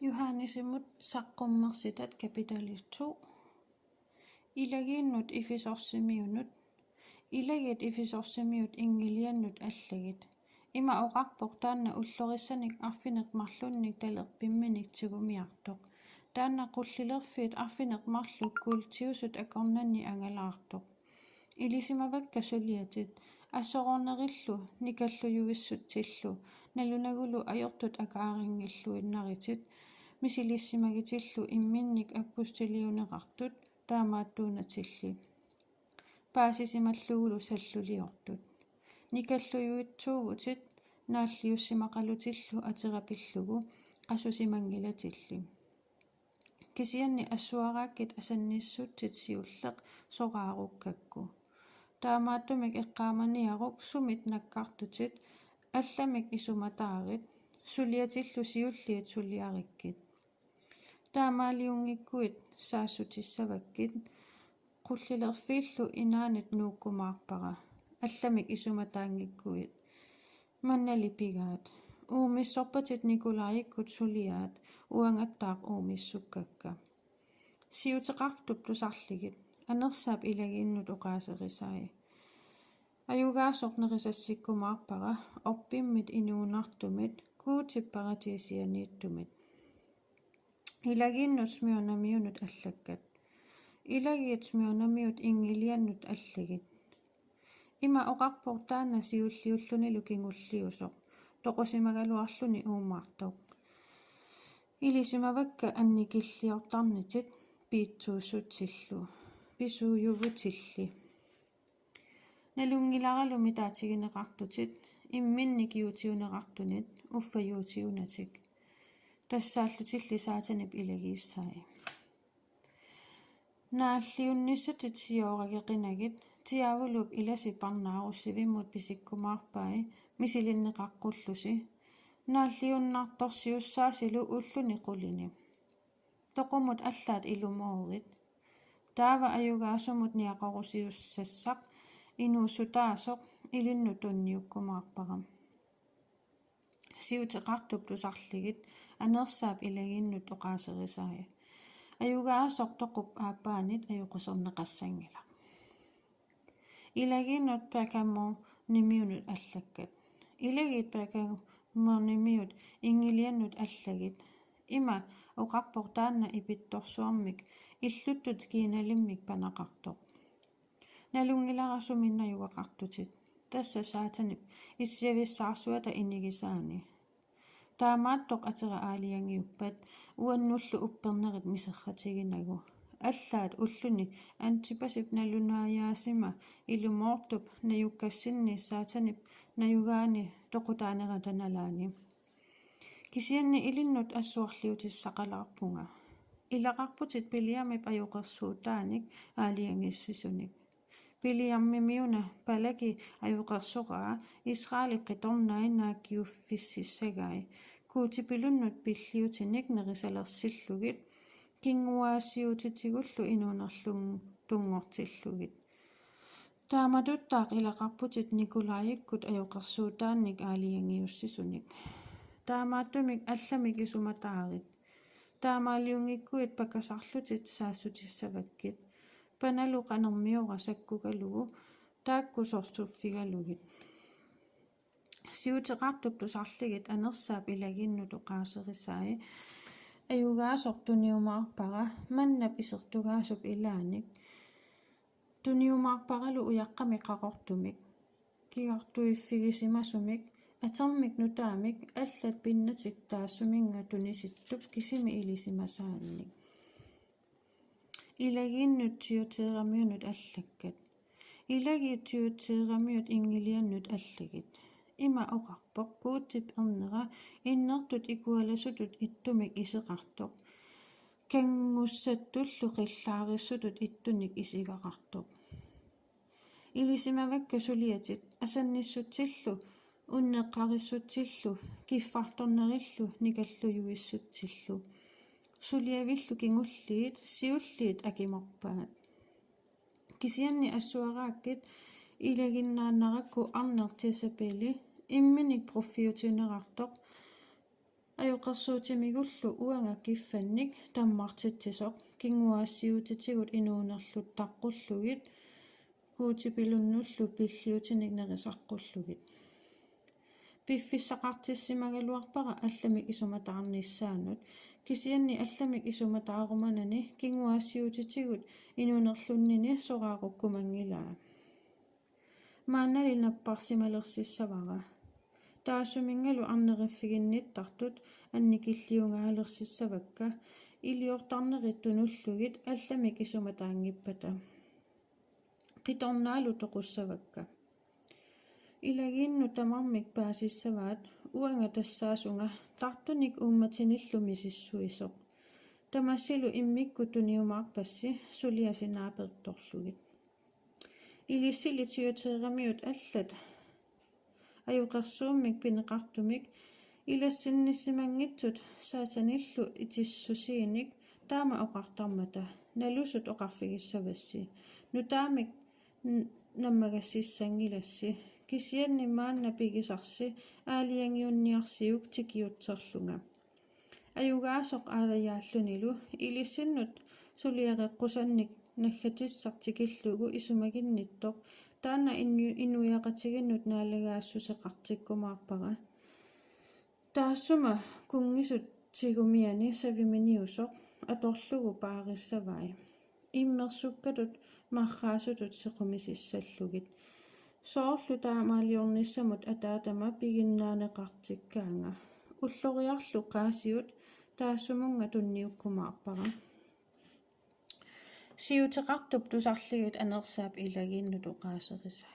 Johannesimut saqqummersitat kapitali 2. Ilagiinnut ifisorsimiunut. Ilagit ifisorsimiut ingiliannut allagit. Ima oqarpoq taanna ullorissanik arfineqmarlunnik talerpimminik tigumiartoq. Taanna qullilerfiit arfineqmarluk kuultiusut akornanni angalaartoq. Ilisimavakka suliatit ассоорнериллу никаллуюгиссутсиллу налунагулу ajortut акаарингиллуиннаритит мисилиссимагитиллу имминник аппустилиунеқартут таамааттуунатилли паасисималлугулу саллулиортут никаллуюитсуугутит нааллиуссимақалутиллу атерапиллугу қасусимангилатилли кисианни ассуарааккит асанниссутсит сиуллеқ сорааруккакку таамааттумик эққааманиарук сумит наккартутит алламик исуматаарит сулиатиллу сиуллиит сулиариккит таамаалиунгиккуит саассутиссаваккит qullilerfiillu inaanit nuukkumаарpara алламик исуматаангиккуит манналипигаат уумиссорпатит никуларииккут сулиаат уангаттаақ уумиссуккакка сиутеқартуп тусарлигит анерсаап илагииннут оqaасерисаи аюгаасорнерисассиккумаарпара орпиммит инуунартумит куутиппаратиисианииттумит илагииннут смиунамиунут аллаккат илагиит смиунамиут ингилианнут аллагит има оqarpoq таана сиуллиуллунилу кингуллиусоq тоqosimaгаluarluni уумаартоq илисимавакка анникиллиортарнитит пиитсууссутсиллу писууювутилли налунгиларалуми таатигинеқартутит имминник юутиунеқартунит уффаюутиунатик тассааллутилли саатанип илагииссаи нааллиунниссатит сиоорагеқинагит тиавулуп иласипарнааруссивиммут писиккумаарпаи мисилиннеқаққуллуси нааллиуннарторсиуссаасилу уллуни қулини тоқумут аллаат илумоорит таава аюгаасумут ниақорусиуссассақ инууссутаасоқ илинну тунниуккумаарпарам сиутеқартуп тусарлигит анерсаап илагииннут оqaасерисаи аюгаасоқ тоқуп аапаанит аюқусернеқассангила илагииннут пакаммо нимиунут аллаккат илагит пакаммо нимиут ингилианнут аллагит има оqarpoq таанна ипитторсуармик иллуттут кииналиммик панақартоқ налунгиларасуминнаюгақартутит тасса саатанип иссиависсаарсуата иннигисаани таамааттоқ атера аалиангиуппат уаннуллу уппернерит мисерратигинагу аллаат уллуни антипасип налунааяасима илумоортуп наюккассинни саатанип наюгаани тоқутаанератаналаани кисианни илиннут ассуарлиутиссақалаарпунга илақарпутит пилиамип аюқерсуутааник аалиангиссисуник пилиаммимиуна палаги аюқерсоқаа исраалип қиторнаанааккиуффиссиссагай куутипилуннут пиллиутиник нерисалерсиллугит кингуаассиутитигуллу инуунерлун тунгортиллугит тааматуттаақ илақарпутит никулаиккут аюқерсуутаанник аалиангиуссисуник таамааттумик алламик исуматаарит таамаалиунгиккуит пакасарлутит саассутиссаваккит паналу канермиора саккугалугу тааккусорсуффигалугит сиутеқартуп тусарлигит анерсаап илагииннут оqaасерисаи аюгаасор туниумаарпара маннап исертугаасуп илааник туниумаарпаралу уяққами қақортумик кигартуиффигисимасумик атермик нутаамик аллат пиннатик таассуминга туниситтуп кисими илисимасаанник илагииннут тиутерамиунут аллаккат илагиит тиутерамиут ингилианнут аллагит има оqarpoq kuutip ernera innertut ikualasutut ittumik iseqartoq kangussаттуллу qillaarisutut ittunik isigaqartoq ilisimavakka suliatit asannissutsillu unneqqarissutsillu kiffartornerillu nikalluyuissutsillu suliavillu kingulliit siulliit akimorpaat кисианни ассуарааkkit илагиннааннаракку арнертиасапили имминик проффиутинерартоқ Ajoqersuutimigullu uanga kiffannik tammartitsisoq kinguaassiutitigut inuunerlut taqqullugit kuutipilunullu pilliutinik nerisaqqullugit piffissaqartissimagaluarpara allamik isumataarnissaanut kisianni allamik isumataarumanani kinguaassiutitigut inuunerlunnini soraaqukkumangilaa maannali napparsimalerssissavara taassumingalu arneriffiginnittartut annikilliungaalerssissavakka iliortarnerittunullugit allamik isumataangippata qitornaalu toqussavakka ilagiinnu tamarmik paasissavaat uanga tassaasunga tartunik uummatinillumisissuisoq tamassilu immikkutuniumaarpassi suliasinaapertorlugit ilissilitiuteeramiut allat ajuqersuummik pineqartumik ilassinnissimangitsut saatanillu itissusiinik taama oqartarmata nalusut oqarfigissavassi nutaamik nammagassissangilassi kisianni maanna pigisarsi aaliangiunniarsiuk tikiutserlunga ajugaasoq aalajaallunilu ilissinnut suliareqqusannik naggatissartikillugu isumaginnittoq taanna innuiaqatiginnut naalagaassuseqartikkumaarpara taassuma kungisut tigumiani saviminiusoq atorlugu paarissavai immersukkatut marraasutut sequmisissallugit soorlu taamaaliornissamut ataatama piginnaaneqartikkaanga ulloriarlu qaasiut taassumunga tunniukkumaarpara siuteqartup tusarligit anersaap ilagiinnutu qaaserisa